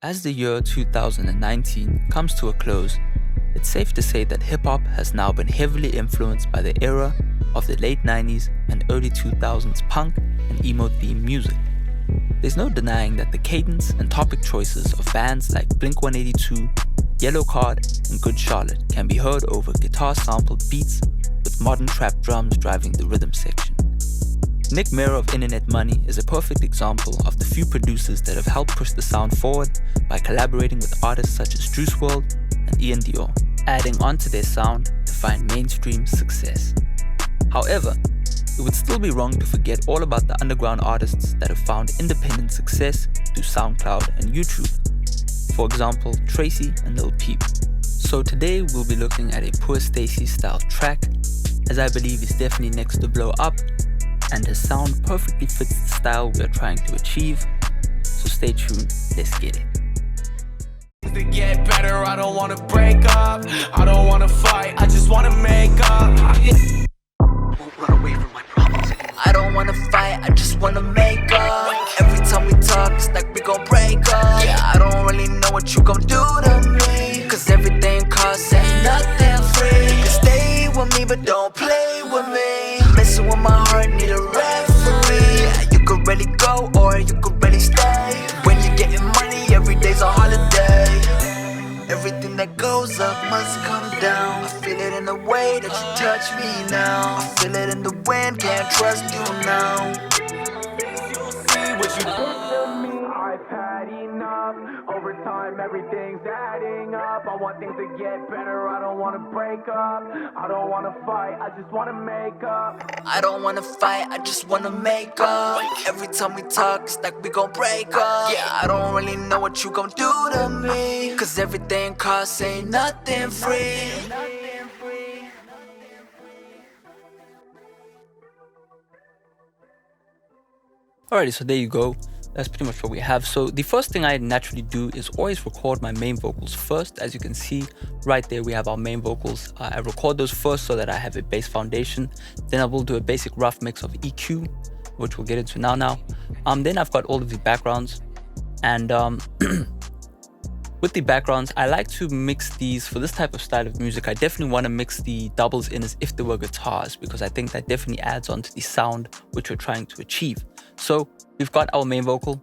As the year 2019 comes to a close, it's safe to say that hip-hop has now been heavily influenced by the era of the late 90s and early 2000s punk and emo-themed music. There's no denying that the cadence and topic choices of bands like Blink-182, Yellow Card, and Good Charlotte can be heard over guitar-sampled beats with modern trap drums driving the rhythm section. Nick Mera of Internet Money is a perfect example of the few producers that have helped push the sound forward by collaborating with artists such as Juice WRLD and Ian Dior, adding onto their sound to find mainstream success. However, it would still be wrong to forget all about the underground artists that have found independent success through SoundCloud and YouTube. For example, Tracy and Lil Peep. So today we'll be looking at a Poorstacy style track, as I believe he's definitely next to blow up, and his sound perfectly fits the style we are trying to achieve. So stay tuned, let's get it. To get better, I don't wanna break up. I don't wanna fight, I just wanna make up. Won't run away from my problems anymore. I don't wanna fight, I just wanna make up. Every time we talk, it's like we gon' break up. Yeah, I don't really know what you gon' do to me, cause everything costs ain't nothing free. You can stay with me, but don't play with me. Messing with my heart, need a referee. Yeah, you could really go, or you could really stay. When you're getting money, every day's a holiday. Everything that goes up must come down. I feel it in the way that you touch me now. I feel it in the wind, can't trust you now. See what you did to me, I've had enough. Over time, everything's adding up. I want things to get better, I don't wanna break up. I don't wanna fight, I just wanna make up. I don't wanna fight, I just wanna make up. Every time we talk, it's like we gon' break up. Yeah, I don't really know what you gon' do to me, cause everything costs ain't nothing free. Alrighty, so there you go. That's pretty much what we have. So the first thing I naturally do is always record my main vocals first. As you can see right there, we have our main vocals. I record those first so that I have a bass foundation. Then I will do a basic rough mix of EQ, which we'll get into now. Then I've got all of the backgrounds, and with the backgrounds, I like to mix these for this type of style of music. I definitely want to mix the doubles in as if they were guitars, because I think that definitely adds on to the sound which we're trying to achieve. So we've got our main vocal,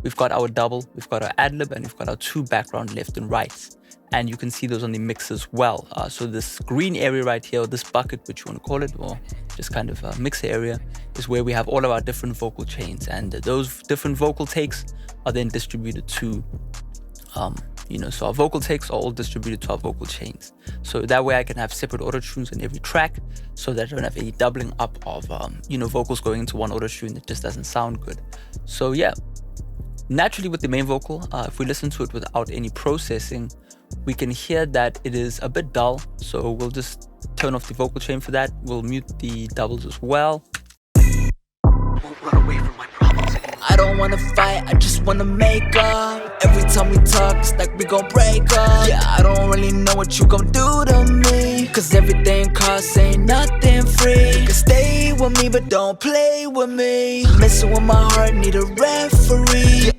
we've got our double, we've got our ad-lib, and we've got our two background left and rights. And you can see those on the mix as well. So this green area right here, or this bucket, which you want to call it, or just kind of a mixer area, is where we have all of our different vocal chains. And those different vocal takes are then distributed to so our vocal takes are all distributed to our vocal chains. So that way I can have separate auto tunes in every track, so that I don't have any doubling up of vocals going into one auto tune that just doesn't sound good. So yeah, naturally with the main vocal, if we listen to it without any processing, we can hear that it is a bit dull. So we'll just turn off the vocal chain for that. We'll mute the doubles as well. Won't run away from my problems anymore. I don't wanna fight, I just wanna make up. Every time we talk, it's like we gon' break up. Yeah, I don't really know what you gon' do to me, cause everything costs ain't nothing free. You can stay with me, but don't play with me. Messing with my heart, need a referee.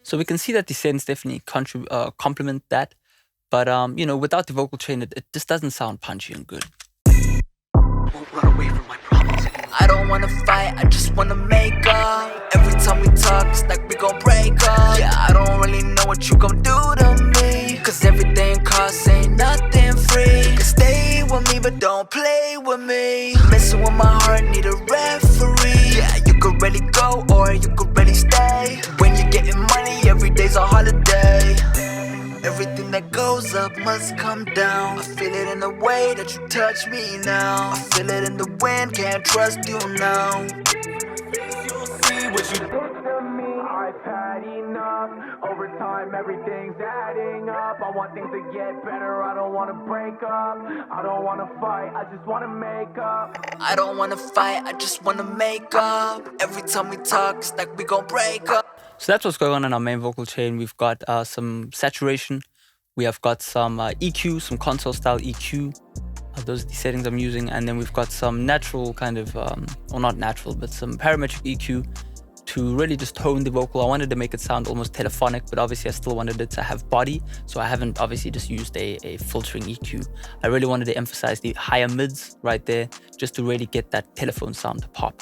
So we can see that the settings definitely complement that. But without the vocal chain, it just doesn't sound punchy and good. Won't run away from my problems anymore. I don't wanna fight, I just wanna make up. Every time we talk, it's like we gon' break up. Yeah, I don't really know what you gon' do to me, cause everything costs ain't nothing free. You can stay with me, but don't play with me. Messing with my heart, need a referee. Yeah, you could really go, or you could really stay. When you're getting money, every day's a holiday. Everything that goes up must come down. I feel it in the way that you touch me now. I feel it in the wind, can't trust you now. See what you did to me, I've had enough. Over time, everything's adding up. I want things to get better, I don't wanna break up. I don't wanna fight, I just wanna make up. I don't wanna fight, I just wanna make up. Every time we talk, it's like we gon' break up. So that's what's going on in our main vocal chain. We've got some saturation, we have got some EQ, some console style EQ. Those are the settings I'm using. And then we've got some natural kind of, or not natural, but some parametric EQ. to really just tone the vocal. I wanted to make it sound almost telephonic, but obviously I still wanted it to have body. So I haven't obviously just used a filtering EQ. I really wanted to emphasize the higher mids right there, just to really get that telephone sound to pop.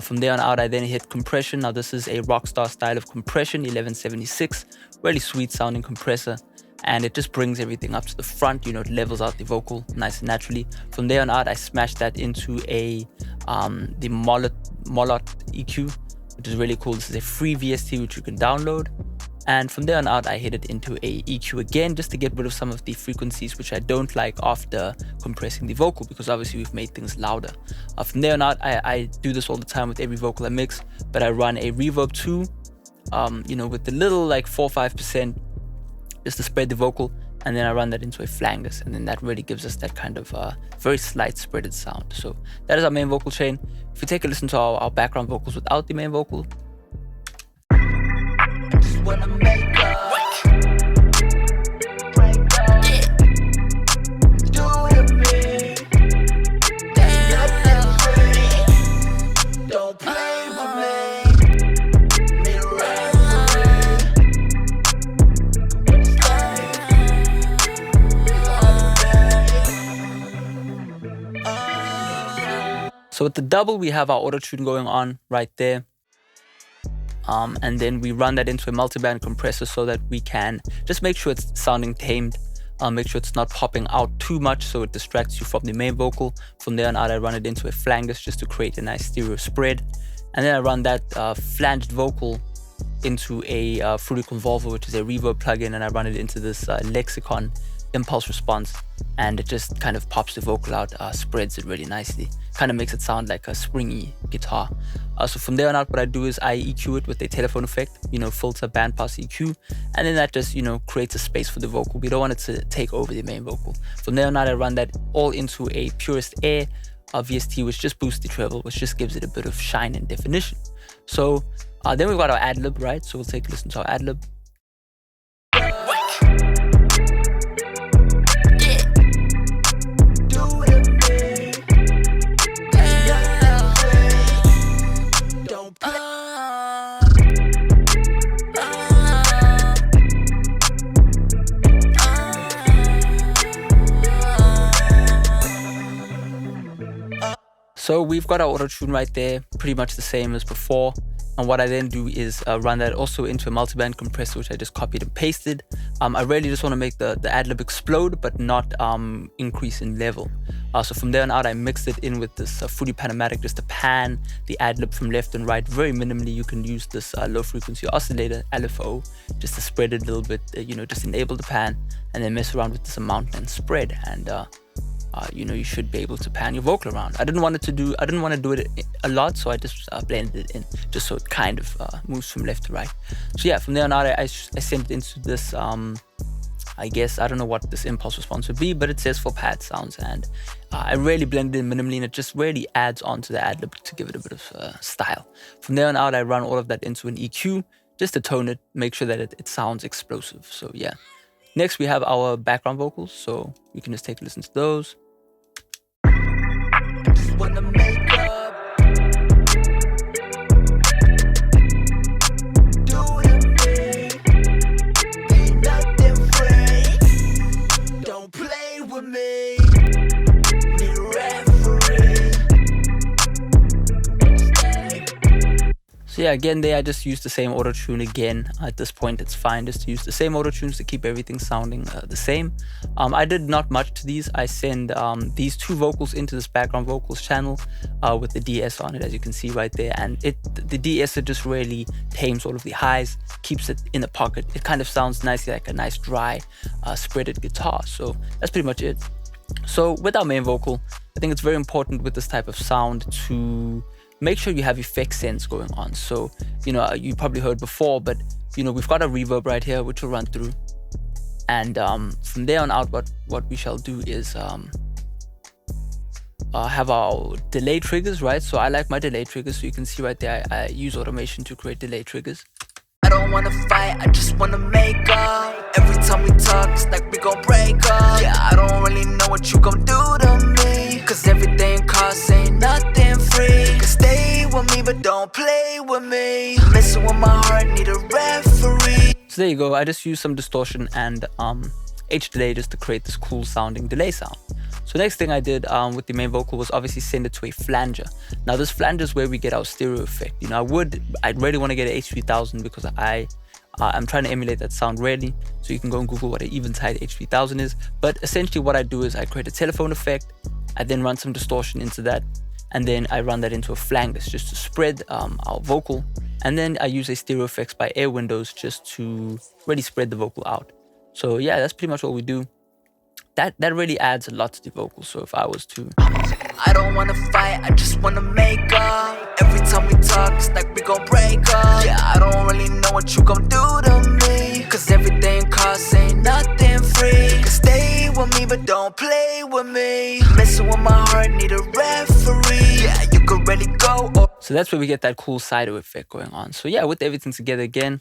From there on out, I then hit compression. Now this is a Rockstar style of compression, 1176, really sweet sounding compressor. And it just brings everything up to the front, you know, it levels out the vocal nice and naturally. From there on out, I smashed that into the Molot EQ, which is really cool. This is a free VST which you can download. And from there on out, I hit it into a EQ again, just to get rid of some of the frequencies which I don't like after compressing the vocal, because obviously we've made things louder. From there on out, I do this all the time with every vocal I mix, but I run a reverb 2, you know, with the little like 4 or 5%, just to spread the vocal, and then I run that into a flangus, and then that really gives us that kind of very slight spreaded sound. So that is our main vocal chain. If you take a listen to our background vocals without the main vocal, Just wanna make up, break up, do to me, nothing free, don't play with me, me so with the double, we have our auto-tune going on right there. And then we run that into a multiband compressor so that we can just make sure it's sounding tamed, make sure it's not popping out too much so it distracts you from the main vocal. From there on out, I run it into a flangus just to create a nice stereo spread. And then I run that flanged vocal into a Fruity Convolver, which is a reverb plugin, and I run it into this Lexicon impulse response, and it just kind of pops the vocal out, spreads it really nicely, kind of makes it sound like a springy guitar. So from there on out, what I do is I EQ it with a telephone effect, you know, filter, bandpass, EQ, and then that just, you know, creates a space for the vocal. We don't want it to take over the main vocal. From there on out, I run that all into a Purest Air VST, which just boosts the treble, which just gives it a bit of shine and definition. So then we've got our Ad-lib, right? So we'll take a listen to our Ad-lib. So we've got our auto-tune right there, pretty much the same as before. And what I then do is run that also into a multiband compressor, which I just copied and pasted. I really just want to make the ad-lib explode, but not increase in level. So from there on out, I mixed it in with this Fruity Panamatic, just to pan the ad-lib from left and right very minimally. You can use this low frequency oscillator, LFO, just to spread it a little bit, you know, just enable the pan, and then mess around with this amount and spread. And you know, you should be able to pan your vocal around. I didn't want to do it a lot, so I just blended it in, just so it kind of moves from left to right. So yeah, from there on out, I sent it into this, I guess, I don't know what this impulse response would be, but it says for pad sounds, and I really blended it in minimally, and it just really adds on to the ad-lib to give it a bit of style. From there on out, I run all of that into an EQ, just to tone it, make sure that it sounds explosive. So yeah. Next, we have our background vocals, so you can just take a listen to those. Just wanna make up, do to me, ain't nothing free, don't play with me, need a referee. So yeah, again there I just used the same auto-tune again. At this point it's fine just to use the same auto-tunes to keep everything sounding the same. I did not much to these. I send these two vocals into this background vocals channel with the DS on it, as you can see right there, and the DS, it just really tames all of the highs, keeps it in the pocket. It kind of sounds nicely like a nice dry spreaded guitar. So that's pretty much it. So with our main vocal, I think it's very important with this type of sound to make sure you have effect sense going on. So, you know, you probably heard before, but, you know, we've got a reverb right here, which will run through. And from there on out, what we shall do is have our delay triggers, right? So I like my delay triggers. So you can see right there, I use automation to create delay triggers. I don't wanna fight, I just wanna make up. Every time we talk, it's like we gon' break up. Yeah, I don't really know what you gon' do to me, cause everything costs, ain't nothing free. You can stay with me, but don't don't play with me. Messing with my heart, need a referee. So there you go. I just used some distortion and H delay just to create this cool sounding delay sound. So next thing I did with the main vocal was obviously send it to a flanger. Now this flanger is where we get our stereo effect. You know, I'd really want to get an H3000 because I'm trying to emulate that sound really. So you can go and Google what an eventide H3000 is. But essentially what I do is I create a telephone effect. I then run some distortion into that. And then I run that into a flangers just to spread our vocal. And then I use a stereo effects by Air Windows just to really spread the vocal out. So yeah, that's pretty much what we do. That really adds a lot to the vocal. So if I was to... I don't wanna fight, I just wanna make up. Every time we talk, it's like we gon' break up. Yeah, I don't really know what you gon' do to me, cause everything costs, ain't nothing free. You can stay with me, but don't play with me. Messing with my heart, need a referee. Yeah, you can really go or... So that's where we get that cool Sido effect going on. So yeah, with everything together again.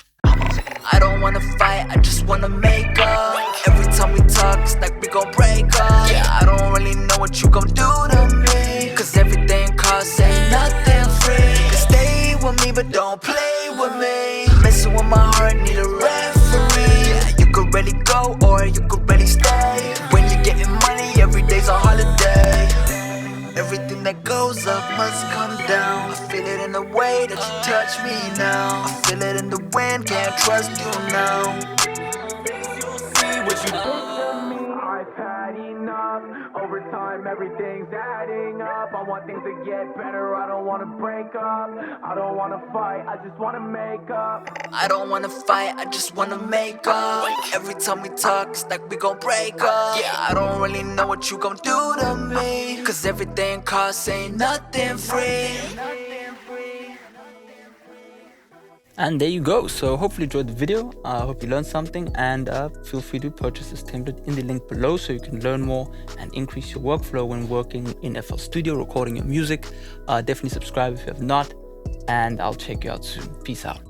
I don't wanna fight, I just wanna make up. Every time we talk, it's like we gon' break up. Yeah, I don't really know what you gon' do to me, cause everything costs, ain't nothing free. You can stay with me, but don't play with me. Messing with my heart, need a referee. Yeah, you could really go or you could really stay. When you're getting money, every day's a holiday. Everything that goes up must come down. I feel it in the way that you touch me now. I feel it in the wind, can't trust you now. See what you did to me. I've had enough. Over time, everything's adding up. I want things to get better. I don't want to break up. I don't want to fight. I just want to make up. I don't wanna fight, I just wanna make up. Every time we talk, it's like we gon' break up. Yeah, I don't really know what you gon' do to me, cause everything costs, ain't nothing free. And there you go. So hopefully you enjoyed the video. I hope you learned something, and feel free to purchase this template in the link below so you can learn more and increase your workflow when working in FL Studio, recording your music. Definitely subscribe if you have not, and I'll check you out soon. Peace out.